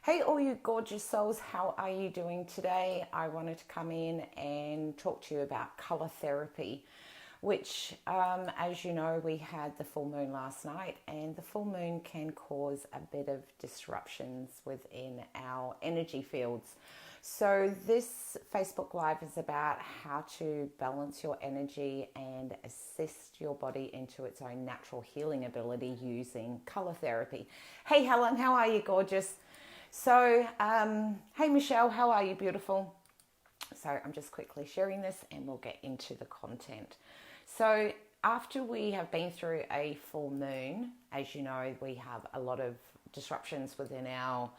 Hey, all you gorgeous souls, how are you doing today? I wanted to come in and talk to you about color therapy, which, as you know, we had the full moon last night, and the full moon can cause a bit of disruptions within our energy fields. So, this Facebook Live is about how to balance your energy and assist your body into its own natural healing ability using color therapy. Hey, Helen, how are you, gorgeous? Hey Michelle, how are you, beautiful? So, I'm just quickly sharing this and we'll get into the content. So, after we have been through a full moon, as you know, we have a lot of disruptions within our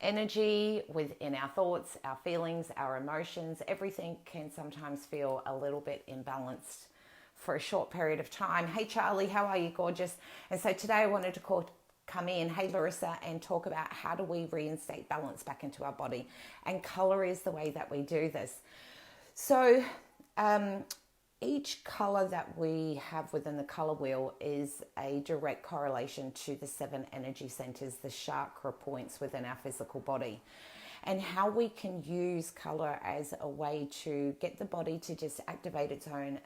energy, within our thoughts, our feelings, our emotions. Everything can sometimes feel a little bit imbalanced for a short period of time. Hey Charlie, how are you, gorgeous? And so today I wanted to come in, hey Larissa, and talk about how do we reinstate balance back into our body. And color is the way that we do this. So each color that we have within the color wheel is a direct correlation to the 7 energy centers, the chakra points within our physical body. And how we can use color as a way to get the body to just activate its own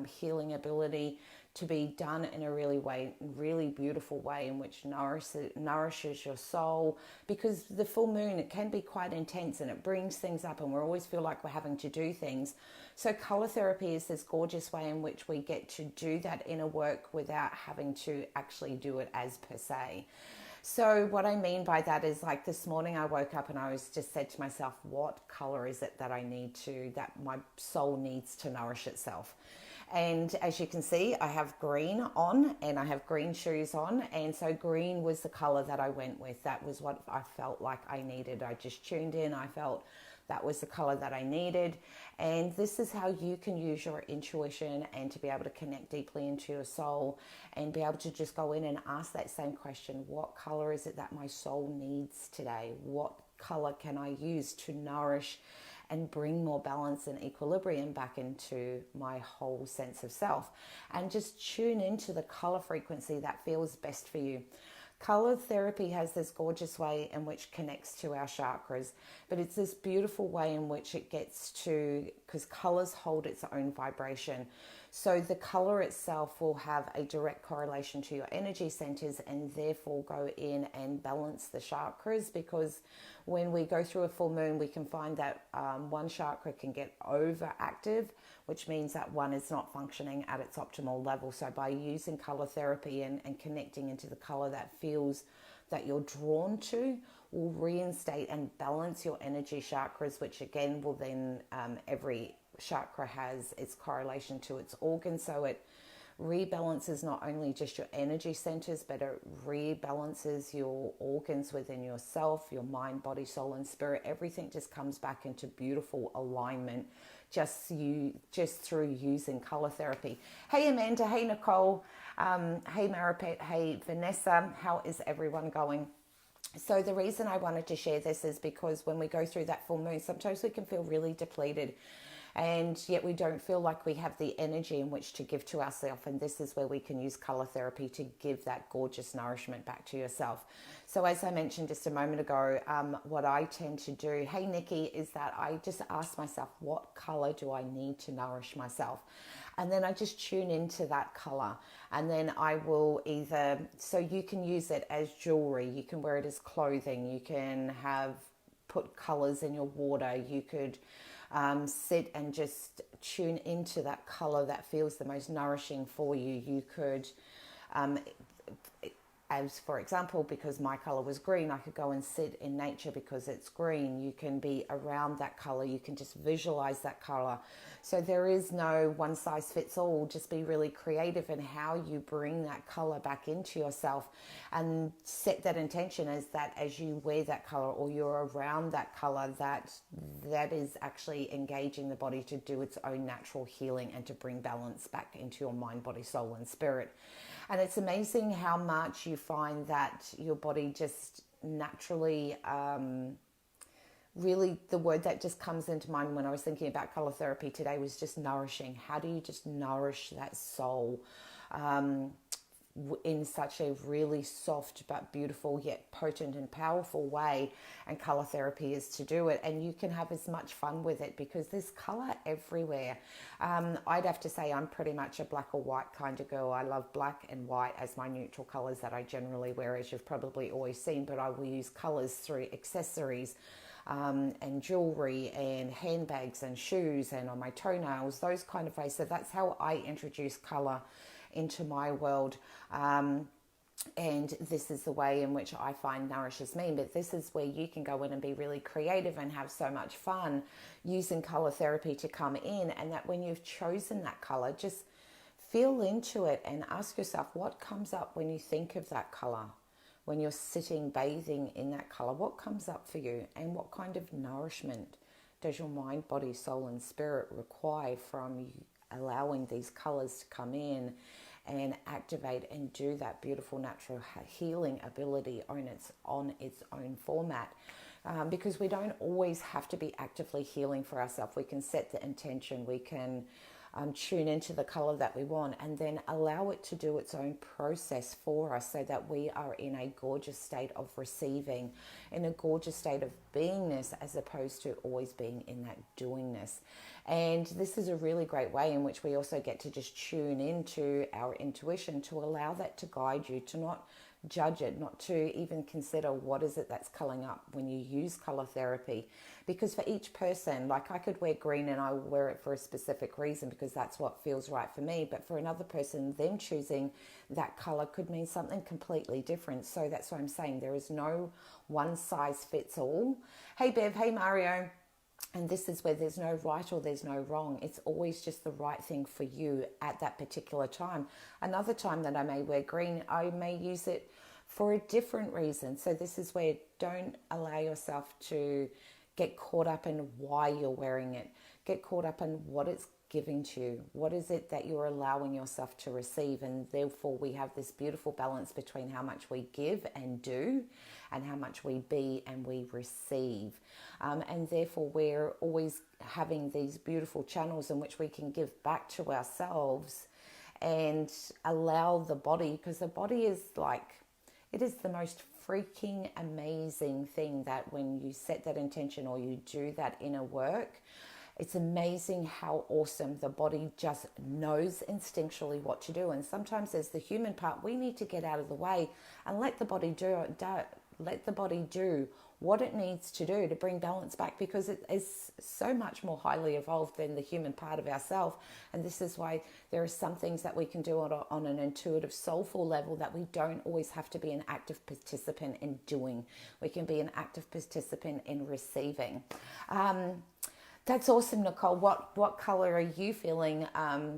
healing ability, to be done in a really beautiful way in which nourishes your soul. Because the full moon, it can be quite intense and it brings things up and we always feel like we're having to do things. So color therapy is this gorgeous way in which we get to do that inner work without having to actually do it as per se. So what I mean by that is, like, this morning I woke up and I was just said to myself, what color is it that that my soul needs to nourish itself? And as you can see, I have green on and I have green shoes on. And so green was the color that I went with. That was what I felt like I needed. I just tuned in. I felt that was the color that I needed. And this is how you can use your intuition and to be able to connect deeply into your soul and be able to just go in and ask that same question. What color is it that my soul needs today? What color can I use to nourish and bring more balance and equilibrium back into my whole sense of self? And just tune into the color frequency that feels best for you. Color therapy has this gorgeous way in which connects to our chakras, but it's this beautiful way in which it gets to, because colors hold its own vibration. So the color itself will have a direct correlation to your energy centers and therefore go in and balance the chakras, because when we go through a full moon, we can find that one chakra can get overactive, which means that one is not functioning at its optimal level. So by using color therapy and connecting into the color that feels that you're drawn to, will reinstate and balance your energy chakras, which again will then, every chakra has its correlation to its organ. So it rebalances not only just your energy centers, but it rebalances your organs within yourself, your mind, body, soul, and spirit. Everything just comes back into beautiful alignment just through using color therapy. Hey Amanda, hey Nicole, hey Maripet, hey Vanessa, how is everyone going? So the reason I wanted to share this is because when we go through that full moon, sometimes we can feel really depleted, and yet we don't feel like we have the energy in which to give to ourselves. And this is where we can use color therapy to give that gorgeous nourishment back to yourself. So as I mentioned just a moment ago, what I tend to do, hey Nikki, is that I just ask myself, what color do I need to nourish myself? And then I just tune into that color. And then I will so you can use it as jewelry, you can wear it as clothing, you can put colors in your water, you could sit and just tune into that color that feels the most nourishing for you. You could, as for example, because my color was green, I could go and sit in nature because it's green. You can be around that color. You can just visualize that color. So there is no one size fits all. Just be really creative in how you bring that color back into yourself, and set that intention as you wear that color or you're around that color, that is actually engaging the body to do its own natural healing and to bring balance back into your mind, body, soul, and spirit. And it's amazing how much you find that your body just naturally, really, the word that just comes into mind when I was thinking about color therapy today was just nourishing. How do you just nourish that soul? in such a really soft but beautiful yet potent and powerful way, and color therapy is to do it, and you can have as much fun with it because there's color everywhere. I'd have to say I'm pretty much a black or white kind of girl. I love black and white as my neutral colors that I generally wear, as you've probably always seen, but I will use colors through accessories, and jewelry and handbags and shoes and on my toenails, those kind of ways. So that's how I introduce color into my world. And this is the way in which I find nourishes me. But this is where you can go in and be really creative and have so much fun using color therapy to come in. And that when you've chosen that color, just feel into it and ask yourself, what comes up when you think of that color? When you're sitting, bathing in that color, what comes up for you? And what kind of nourishment does your mind, body, soul, and spirit require from you allowing these colors to come in and activate and do that beautiful natural healing ability on its own format? Because we don't always have to be actively healing for ourselves. We can set the intention, we can tune into the color that we want, and then allow it to do its own process for us, so that we are in a gorgeous state of receiving, in a gorgeous state of beingness, as opposed to always being in that doingness. And this is a really great way in which we also get to just tune into our intuition, to allow that to guide you, to not judge it, not to even consider what is it that's coloring up when you use color therapy. Because for each person, like I could wear green and I wear it for a specific reason because that's what feels right for me, but for another person, them choosing that color could mean something completely different. So that's what I'm saying, there is no one size fits all. Hey Bev, hey Mario. And this is where there's no right or there's no wrong. It's always just the right thing for you at that particular time. Another time that I may wear green, I may use it for a different reason. So this is where don't allow yourself to get caught up in why you're wearing it. Get caught up in what it's giving to you. What is it that you're allowing yourself to receive? And therefore we have this beautiful balance between how much we give and do and how much we be and we receive. And therefore we're always having these beautiful channels in which we can give back to ourselves and allow the body, because the body is like, it is the most freaking amazing thing that when you set that intention or you do that inner work, it's amazing how awesome the body just knows instinctually what to do. And sometimes there's the human part. We need to get out of the way and let the body do what it needs to do to bring balance back, because it is so much more highly evolved than the human part of ourselves. And this is why there are some things that we can do on an intuitive, soulful level that we don't always have to be an active participant in doing. We can be an active participant in receiving. That's awesome, Nicole. What color are you feeling?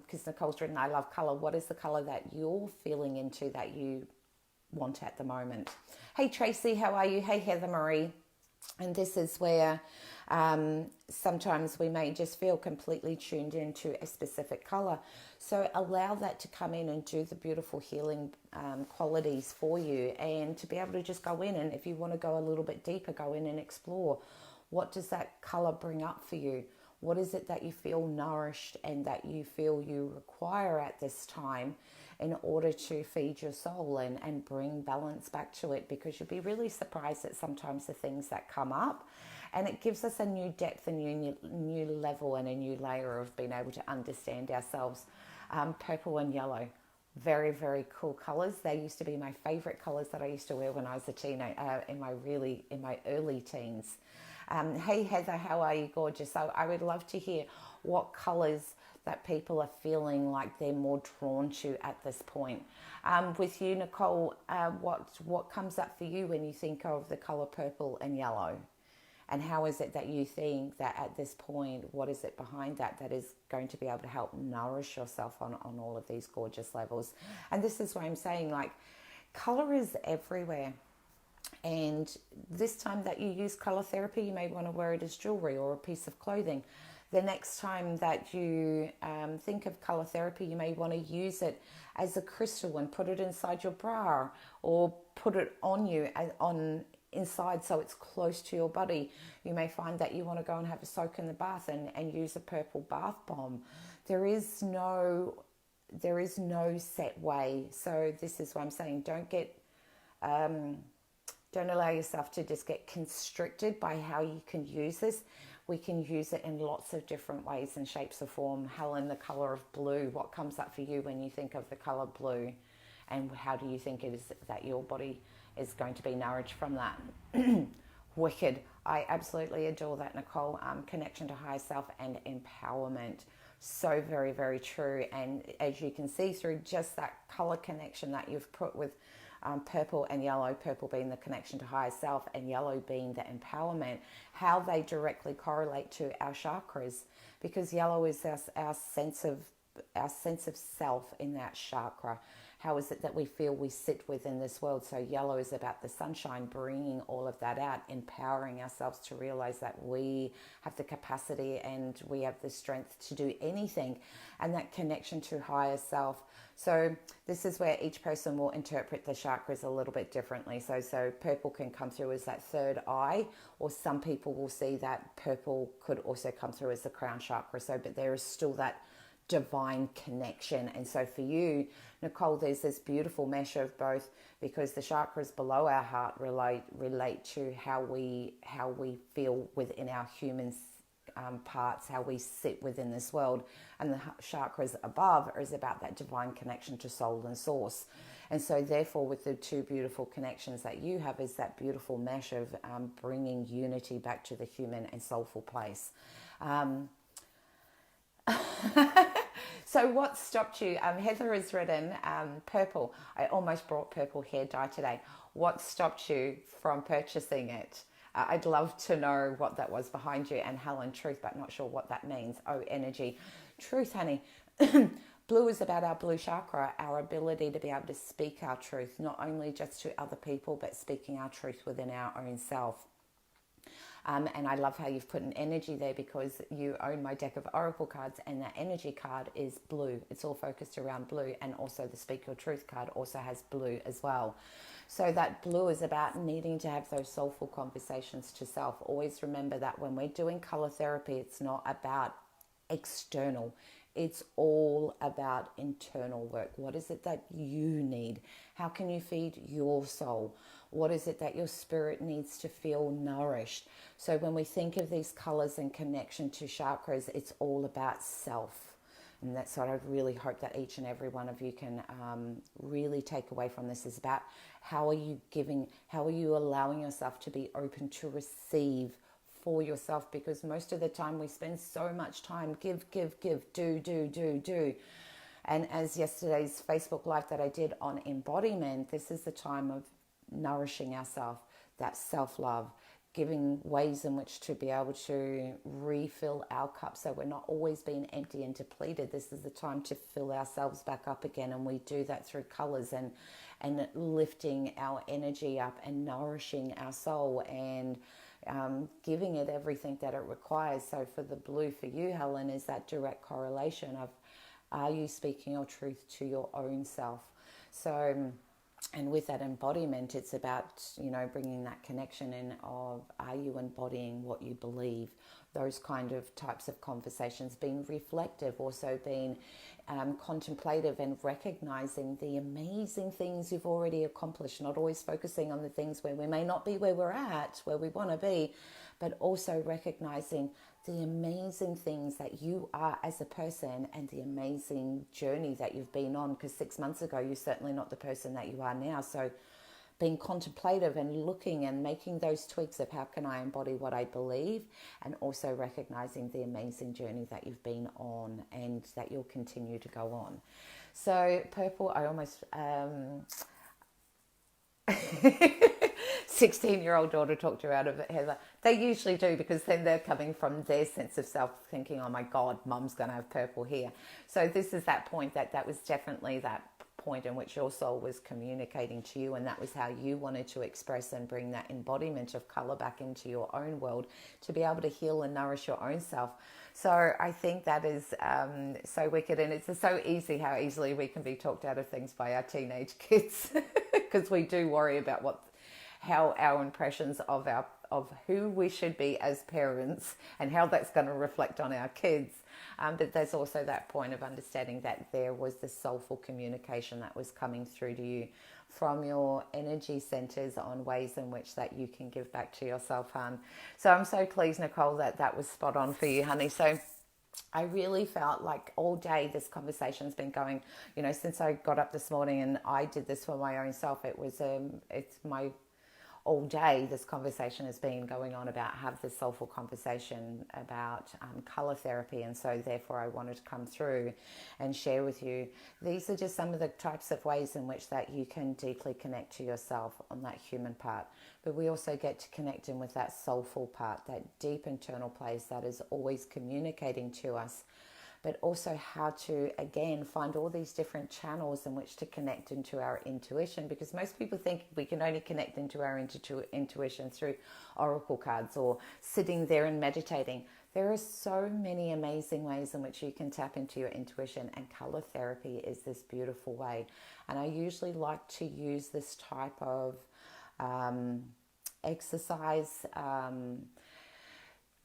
Because Nicole's written, I love color. What is the color that you're feeling into that you want at the moment? Hey, Tracy, how are you? Hey, Heather Marie. And this is where sometimes we may just feel completely tuned into a specific color. So allow that to come in and do the beautiful healing qualities for you, and to be able to just go in, and if you want to go a little bit deeper, go in and explore. What does that color bring up for you? What is it that you feel nourished and that you feel you require at this time in order to feed your soul and bring balance back to it? Because you'll be really surprised at sometimes the things that come up, and it gives us a new depth, a new level and a new layer of being able to understand ourselves. Purple and yellow, very, very cool colors. They used to be my favorite colors that I used to wear when I was a teenager, in my early teens. Hey Heather, how are you? Gorgeous. So I would love to hear what colors that people are feeling like they're more drawn to at this point. With you, Nicole, what comes up for you when you think of the color purple and yellow? And how is it that you think that at this point, what is it behind that is going to be able to help nourish yourself on all of these gorgeous levels? And this is why I'm saying, like, color is everywhere. And this time that you use color therapy, you may want to wear it as jewelry or a piece of clothing. The next time that you think of color therapy, you may want to use it as a crystal and put it inside your bra, or put it on you inside so it's close to your body. You may find that you want to go and have a soak in the bath and use a purple bath bomb. There is no there is no set way. So this is why I'm saying don't allow yourself to just get constricted by how you can use this. We can use it in lots of different ways and shapes of form. Helen, the color of blue, what comes up for you when you think of the color blue? And how do you think it is that your body is going to be nourished from that? Wicked. I absolutely adore that, Nicole. Connection to higher self and empowerment. So very, very true. And as you can see through just that color connection that you've put with purple and yellow, purple being the connection to higher self and yellow being the empowerment, how they directly correlate to our chakras, because yellow is our sense of self in that chakra. How is it that we feel we sit within this world? So yellow is about the sunshine, bringing all of that out, empowering ourselves to realize that we have the capacity and we have the strength to do anything, and that connection to higher self. So this is where each person will interpret the chakras a little bit differently. So purple can come through as that third eye, or some people will see that purple could also come through as the crown chakra. So, but there is still that divine connection. And so for you, Nicole, there's this beautiful mesh of both, because the chakras below our heart relate to how we feel within our human parts, how we sit within this world, and the chakras above is about that divine connection to soul and source. And so therefore, with the two beautiful connections that you have, is that beautiful mesh of bringing unity back to the human and soulful place. So what stopped you? Heather has written purple. I almost brought purple hair dye today. What stopped you from purchasing it? I'd love to know what that was behind you. And Helen, truth, but not sure what that means. Oh, energy. Truth, honey. Blue is about our blue chakra, our ability to be able to speak our truth, not only just to other people, but speaking our truth within our own self. And I love how you've put an energy there, because you own my deck of oracle cards, and that energy card is blue. It's all focused around blue, and also the Speak Your Truth card also has blue as well. So that blue is about needing to have those soulful conversations to self. Always remember that when we're doing color therapy, it's not about external. It's all about internal work. What is it that you need? How can you feed your soul? What is it that your spirit needs to feel nourished? So when we think of these colors and connection to chakras, it's all about self. And that's what I really hope that each and every one of you can really take away from this, is about how are you allowing yourself to be open to receive for yourself, because most of the time we spend so much time give, do. And as yesterday's Facebook Live that I did on embodiment, this is the time of nourishing ourselves, that self-love, giving ways in which to be able to refill our cup, so we're not always being empty and depleted. This is the time to fill ourselves back up again, and we do that through colors and lifting our energy up and nourishing our soul and giving it everything that it requires. So for the blue for you, Helen, is that direct correlation of, are you speaking your truth to your own self? So, and with that embodiment, it's about, bringing that connection in of, are you embodying what you believe? Those kind of types of conversations, being reflective, also being contemplative, and recognizing the amazing things you've already accomplished, not always focusing on the things where we may not be where we're at, where we want to be, but also recognizing the amazing things that you are as a person and the amazing journey that you've been on, because 6 months ago, you're certainly not the person that you are now. So being contemplative and looking and making those tweaks of how can I embody what I believe, and also recognizing the amazing journey that you've been on and that you'll continue to go on. So purple, I almost 16-year-old daughter talked her out of it, Heather. They usually do, because then they're coming from their sense of self, thinking, oh my God, mum's going to have purple hair. So this is that point that was definitely that point in which your soul was communicating to you, and that was how you wanted to express and bring that embodiment of color back into your own world, to be able to heal and nourish your own self. So I think that is so wicked, and it's so easy how easily we can be talked out of things by our teenage kids, because we do worry about how our impressions of of who we should be as parents and how that's going to reflect on our kids. But there's also that point of understanding that there was this soulful communication that was coming through to you from your energy centers on ways in which that you can give back to yourself, hon. So I'm so pleased, Nicole, that that was spot on for you, honey. So I really felt like all day this conversation's been going, you know, since I got up this morning and I did this for my own self. It's my all day this conversation has been going on about have this soulful conversation about color therapy, and so therefore I wanted to come through and share with you. These are just some of the types of ways in which that you can deeply connect to yourself on that human part, but we also get to connect in with that soulful part, that deep internal place that is always communicating to us, but also how to, again, find all these different channels in which to connect into our intuition, because most people think we can only connect into our intuition through oracle cards or sitting there and meditating. There are so many amazing ways in which you can tap into your intuition, and color therapy is this beautiful way. And I usually like to use this type of exercise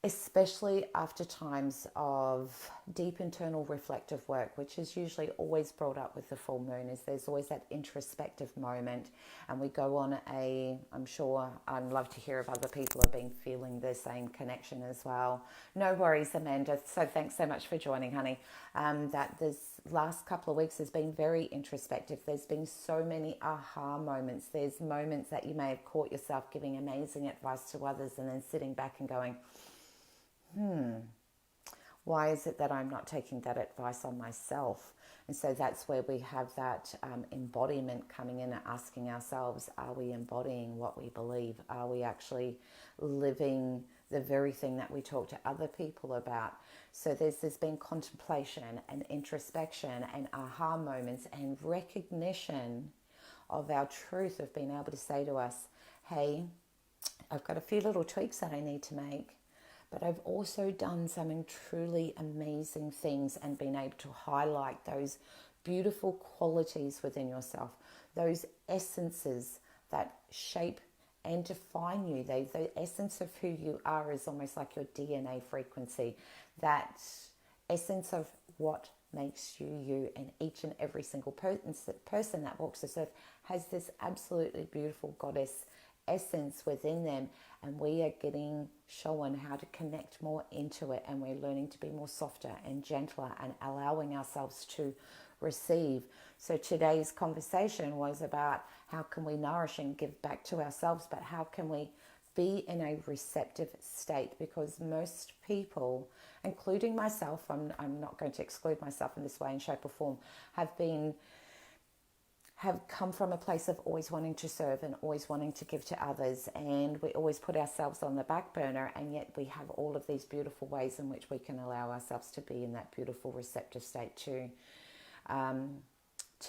especially after times of deep internal reflective work, which is usually always brought up with the full moon. Is there's always that introspective moment, and we go on I'm sure I'd love to hear if other people have been feeling the same connection as well. No worries, Amanda. So thanks so much for joining, honey. That this last couple of weeks has been very introspective. There's been so many aha moments. There's moments that you may have caught yourself giving amazing advice to others and then sitting back and going, why is it that I'm not taking that advice on myself? And so that's where we have that embodiment coming in and asking ourselves, are we embodying what we believe? Are we actually living the very thing that we talk to other people about? So there's been contemplation and introspection and aha moments and recognition of our truth, of being able to say to us, hey, I've got a few little tweaks that I need to make, but I've also done some truly amazing things and been able to highlight those beautiful qualities within yourself, those essences that shape and define you. The essence of who you are is almost like your DNA frequency, that essence of what makes you you, and each and every single person that walks this earth has this absolutely beautiful goddess essence within them, and we are getting shown how to connect more into it, and we're learning to be more softer and gentler and allowing ourselves to receive. So today's conversation was about how can we nourish and give back to ourselves, but how can we be in a receptive state? Because most people, including myself, I'm not going to exclude myself in this way in shape or form, have come from a place of always wanting to serve and always wanting to give to others, and we always put ourselves on the back burner, and yet we have all of these beautiful ways in which we can allow ourselves to be in that beautiful receptive state to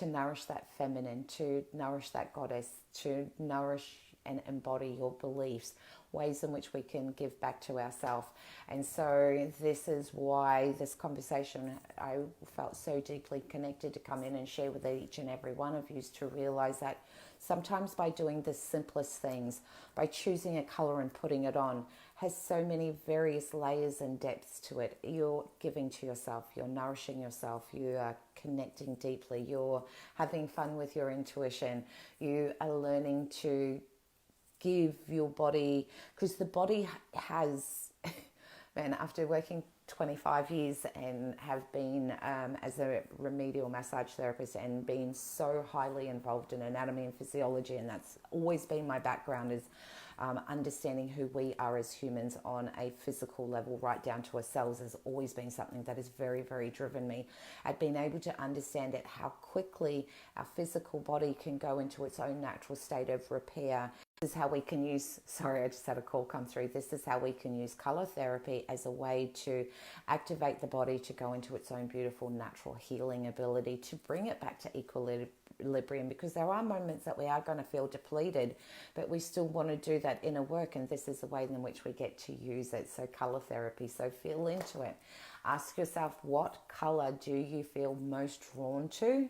nourish that feminine, to nourish that goddess, to nourish and embody your beliefs, ways in which we can give back to ourselves. And so this is why this conversation, I felt so deeply connected to come in and share with each and every one of you, is to realize that sometimes by doing the simplest things, by choosing a color and putting it on, has so many various layers and depths to it. You're giving to yourself, you're nourishing yourself, you are connecting deeply, you're having fun with your intuition, you are learning to give your body, because the body has, man, after working 25 years and have been as a remedial massage therapist and been so highly involved in anatomy and physiology, and that's always been my background, is understanding who we are as humans on a physical level right down to our cells, has always been something that has very, very driven me at being able to understand it, how quickly our physical body can go into its own natural state of repair. This is how we can use, sorry, I just had a call come through. This is how we can use color therapy as a way to activate the body to go into its own beautiful natural healing ability, to bring it back to equilibrium, because there are moments that we are going to feel depleted, but we still want to do that inner work, and this is the way in which we get to use it. So color therapy, so feel into it. Ask yourself, what color do you feel most drawn to?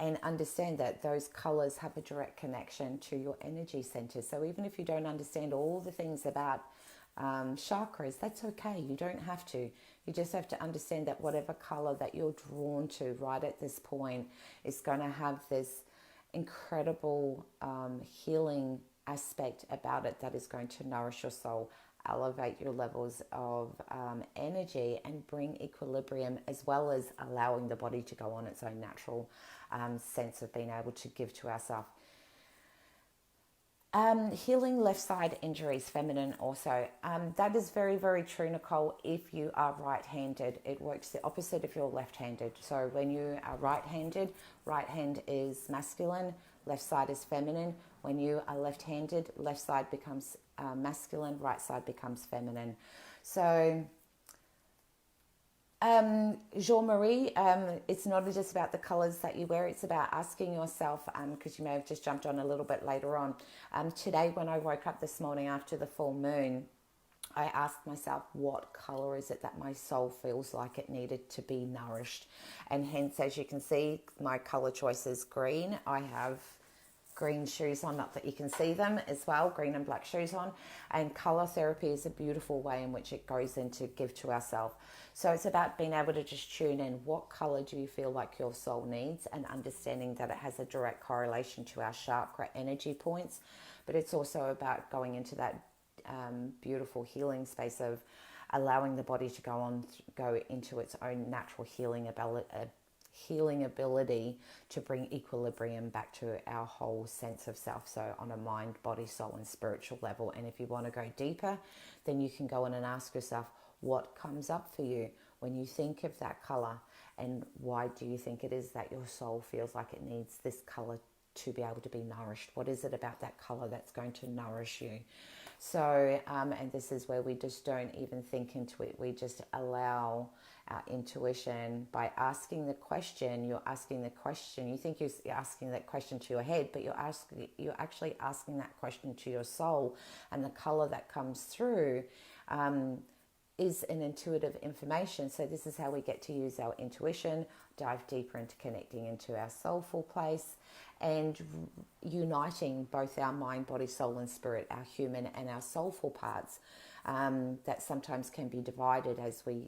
and understand that those colors have a direct connection to your energy centers. So even if you don't understand all the things about chakras, that's okay. You don't have to. You just have to understand that whatever color that you're drawn to right at this point is going to have this incredible healing aspect about it that is going to nourish your soul, elevate your levels of energy, and bring equilibrium, as well as allowing the body to go on its own natural sense of being able to give to ourselves. Healing left side injuries, feminine also. That is very, very true, Nicole. If you are right-handed, it works the opposite if you're left-handed. So when you are right-handed, right hand is masculine, left side is feminine. When you are left-handed, left side becomes masculine, right side becomes feminine. So Jean-Marie, it's not just about the colors that you wear, it's about asking yourself, because you may have just jumped on a little bit later on. Today, when I woke up this morning after the full moon, I asked myself, what color is it that my soul feels like it needed to be nourished? And hence, as you can see, my color choice is green. I have green shoes on, not that you can see them as well, green and black shoes on. And color therapy is a beautiful way in which it goes in to give to ourselves. So it's about being able to just tune in, what color do you feel like your soul needs, and understanding that it has a direct correlation to our chakra energy points. But it's also about going into that beautiful healing space of allowing the body to go into its own natural healing ability to bring equilibrium back to our whole sense of self. So on a mind, body, soul, and spiritual level. And if you want to go deeper, then you can go in and ask yourself, what comes up for you when you think of that color, and why do you think it is that your soul feels like it needs this color to be able to be nourished? What is it about that color that's going to nourish you? So, and this is where we just don't even think into it. We just allow our intuition by asking the question. You're asking the question. You think you're asking that question to your head, but you're actually asking that question to your soul. And the color that comes through is an intuitive information. So this is how we get to use our intuition, dive deeper into connecting into our soulful place, and uniting both our mind, body, soul, and spirit, our human and our soulful parts that sometimes can be divided as we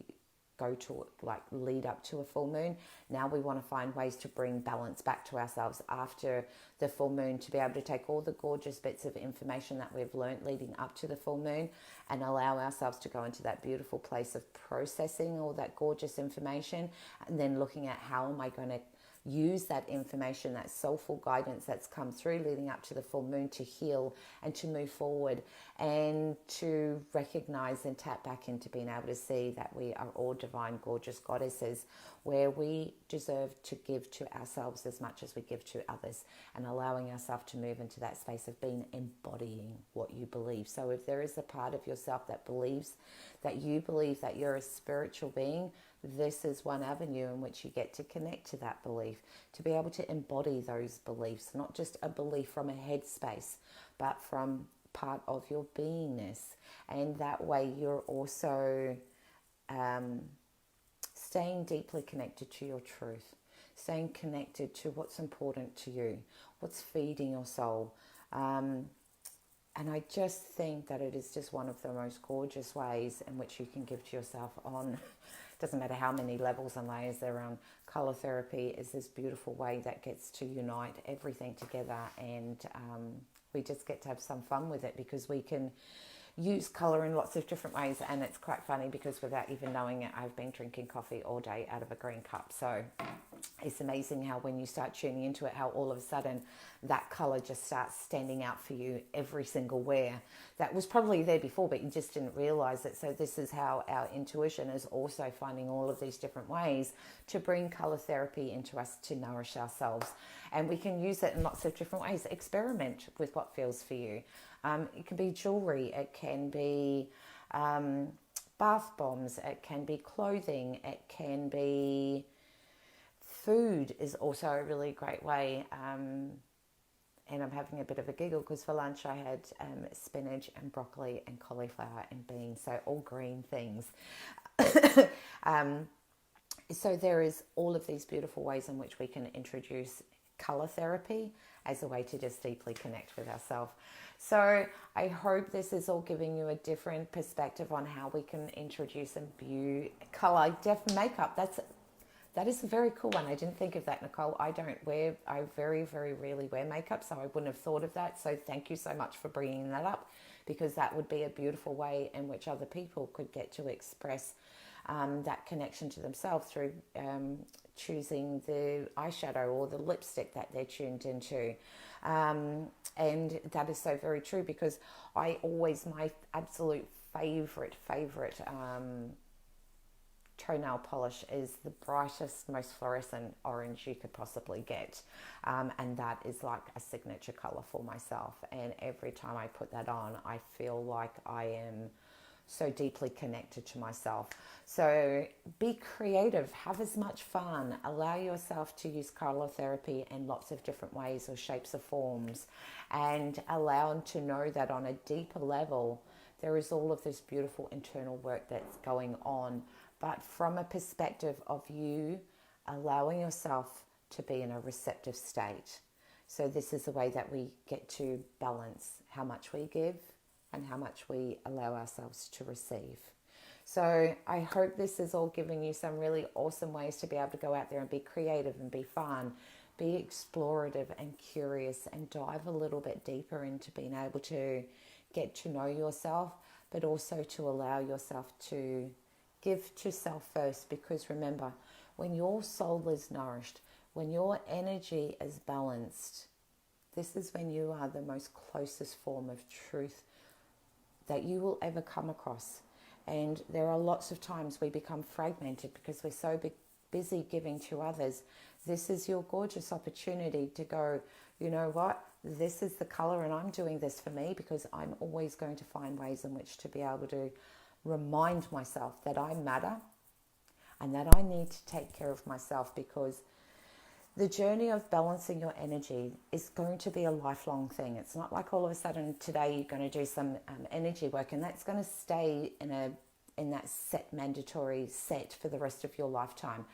go to lead up to a full moon. Now we want to find ways to bring balance back to ourselves after the full moon, to be able to take all the gorgeous bits of information that we've learned leading up to the full moon and allow ourselves to go into that beautiful place of processing all that gorgeous information, and then looking at how am I going to use that information, that soulful guidance that's come through leading up to the full moon, to heal and to move forward, and to recognize and tap back into being able to see that we are all divine, gorgeous goddesses, where we deserve to give to ourselves as much as we give to others, and allowing ourselves to move into that space of embodying what you believe. So if there is a part of yourself that believes that you're a spiritual being, this is one avenue in which you get to connect to that belief, to be able to embody those beliefs, not just a belief from a head space, but from part of your beingness. And that way you're also staying deeply connected to your truth, staying connected to what's important to you, what's feeding your soul. And I just think that it is just one of the most gorgeous ways in which you can give to yourself on, doesn't matter how many levels and layers there are. Color therapy is this beautiful way that gets to unite everything together, and we just get to have some fun with it, because we can use color in lots of different ways. And it's quite funny because without even knowing it, I've been drinking coffee all day out of a green cup. So it's amazing how when you start tuning into it, how all of a sudden that color just starts standing out for you every single wear. That was probably there before, but you just didn't realize it. So this is how our intuition is also finding all of these different ways to bring color therapy into us to nourish ourselves. And we can use it in lots of different ways. Experiment with what feels for you. It can be jewelry, it can be bath bombs, it can be clothing, it can be food is also a really great way. And I'm having a bit of a giggle because for lunch I had spinach and broccoli and cauliflower and beans, so all green things. So there is all of these beautiful ways in which we can introduce color therapy as a way to just deeply connect with ourselves. So I hope this is all giving you a different perspective on how we can introduce and view color. Makeup, that is a very cool one. I didn't think of that, Nicole. I very, very rarely wear makeup, so I wouldn't have thought of that. So thank you so much for bringing that up, because that would be a beautiful way in which other people could get to express that connection to themselves through choosing the eyeshadow or the lipstick that they're tuned into. And that is so very true, because my absolute favorite toenail polish is the brightest, most fluorescent orange you could possibly get, and that is like a signature color for myself. And every time I put that on, I feel like I am so deeply connected to myself. So be creative, have as much fun, allow yourself to use color therapy in lots of different ways or shapes or forms, and allow them to know that on a deeper level there is all of this beautiful internal work that's going on, but from a perspective of you allowing yourself to be in a receptive state. So this is the way that we get to balance how much we give and how much we allow ourselves to receive. So I hope this is all giving you some really awesome ways to be able to go out there and be creative and be fun, be explorative and curious, and dive a little bit deeper into being able to get to know yourself, but also to allow yourself to give to self first. Because remember, when your soul is nourished, when your energy is balanced, this is when you are the most closest form of truth that you will ever come across. And there are lots of times we become fragmented because we're so busy giving to others. This is your gorgeous opportunity to go, you know what, this is the color and I'm doing this for me, because I'm always going to find ways in which to be able to remind myself that I matter and that I need to take care of myself, because the journey of balancing your energy is going to be a lifelong thing. It's not like all of a sudden today you're going to do some energy work and that's going to stay in that set mandatory set for the rest of your lifetime.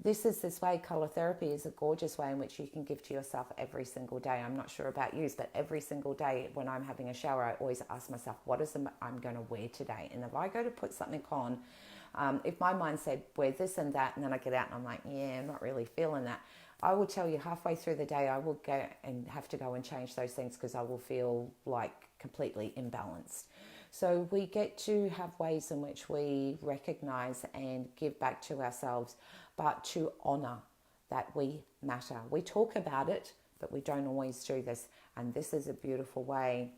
This way. Color therapy is a gorgeous way in which you can give to yourself every single day. I'm not sure about you, but every single day when I'm having a shower, I always ask myself, what is I'm going to wear today? And if I go to put something on, if my mind said wear this and that, and then I get out and I'm like, yeah, I'm not really feeling that, I will tell you halfway through the day I will go and have to go and change those things, because I will feel like completely imbalanced. So we get to have ways in which we recognize and give back to ourselves, but to honor that we matter. We talk about it, but we don't always do this. And this is a beautiful way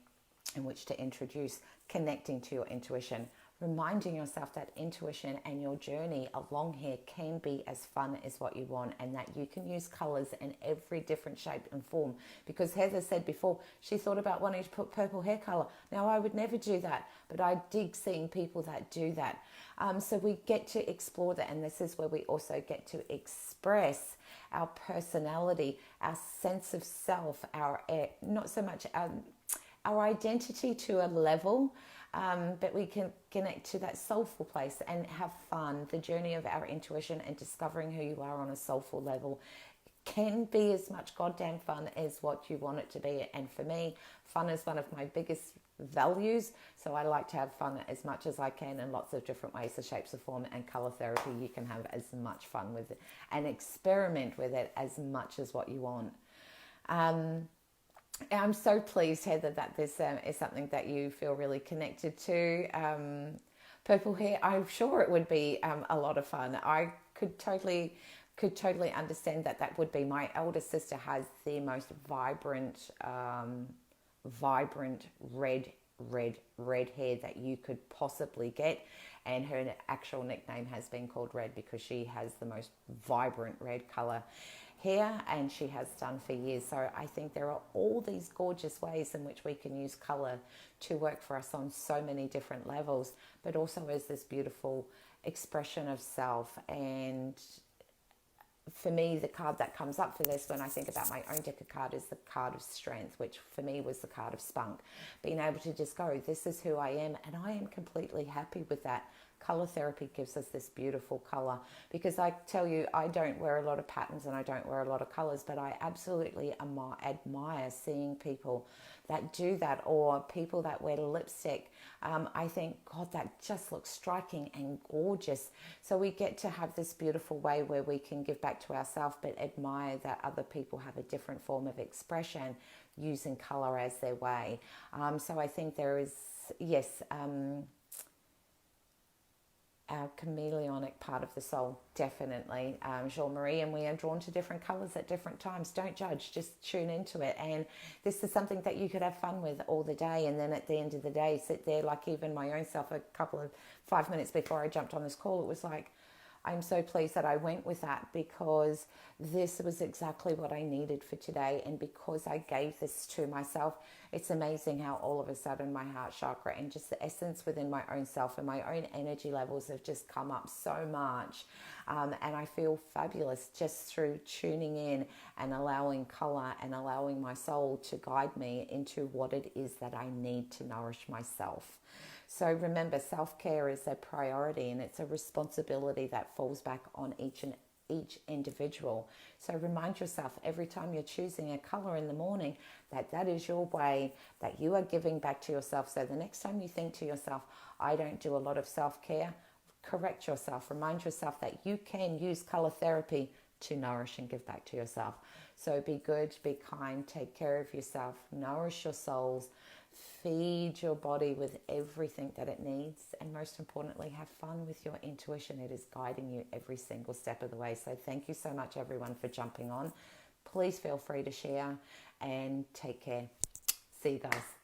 in which to introduce connecting to your intuition, reminding yourself that intuition and your journey along here can be as fun as what you want, and that you can use colors in every different shape and form. Because Heather said before, she thought about wanting to put purple hair color. Now, I would never do that, but I dig seeing people that do that. So we get to explore that, and this is where we also get to express our personality, our sense of self, our not so much our identity to a level, but we can connect to that soulful place and have fun. The journey of our intuition and discovering who you are on a soulful level can be as much goddamn fun as what you want it to be. And for me, fun is one of my biggest values. So I like to have fun as much as I can in lots of different ways, the shapes of form. And color therapy, you can have as much fun with it and experiment with it as much as what you want. I'm so pleased, Heather, that this is something that you feel really connected to. Purple hair, I'm sure it would be a lot of fun. I could totally understand that would be. My elder sister has the most vibrant red hair that you could possibly get, and her actual nickname has been called Red because she has the most vibrant red color hair, and she has done for years. So I think there are all these gorgeous ways in which we can use color to work for us on so many different levels, but also as this beautiful expression of self. And for me, the card that comes up for this when I think about my own deck of cards is the card of strength, which for me was the card of spunk. Being able to just go, this is who I am, and I am completely happy with that. Color therapy gives us this beautiful color, because I tell you, I don't wear a lot of patterns and I don't wear a lot of colors, but I absolutely admire seeing people that do that, or people that wear lipstick. I think, God, that just looks striking and gorgeous. So we get to have this beautiful way where we can give back to ourselves, but admire that other people have a different form of expression using color as their way. So I think there is, yes, our chameleonic part of the soul, definitely, Jean-Marie, and we are drawn to different colors at different times. Don't judge, just tune into it. And this is something that you could have fun with all the day, and then at the end of the day sit there, like even my own self, a couple of 5 minutes before I jumped on this call, it was like, I'm so pleased that I went with that, because this was exactly what I needed for today. And because I gave this to myself, it's amazing how all of a sudden my heart chakra and just the essence within my own self and my own energy levels have just come up so much. And I feel fabulous just through tuning in and allowing color and allowing my soul to guide me into what it is that I need to nourish myself. So remember, self-care is a priority, and it's a responsibility that falls back on each individual. So remind yourself every time you're choosing a color in the morning that that is your way, that you are giving back to yourself. So the next time you think to yourself, I don't do a lot of self-care, correct yourself. Remind yourself that you can use color therapy to nourish and give back to yourself. So be good, be kind, take care of yourself, nourish your souls, feed your body with everything that it needs, and most importantly, have fun with your intuition. It is guiding you every single step of the way. So thank you so much, everyone, for jumping on. Please feel free to share, and take care. See you guys.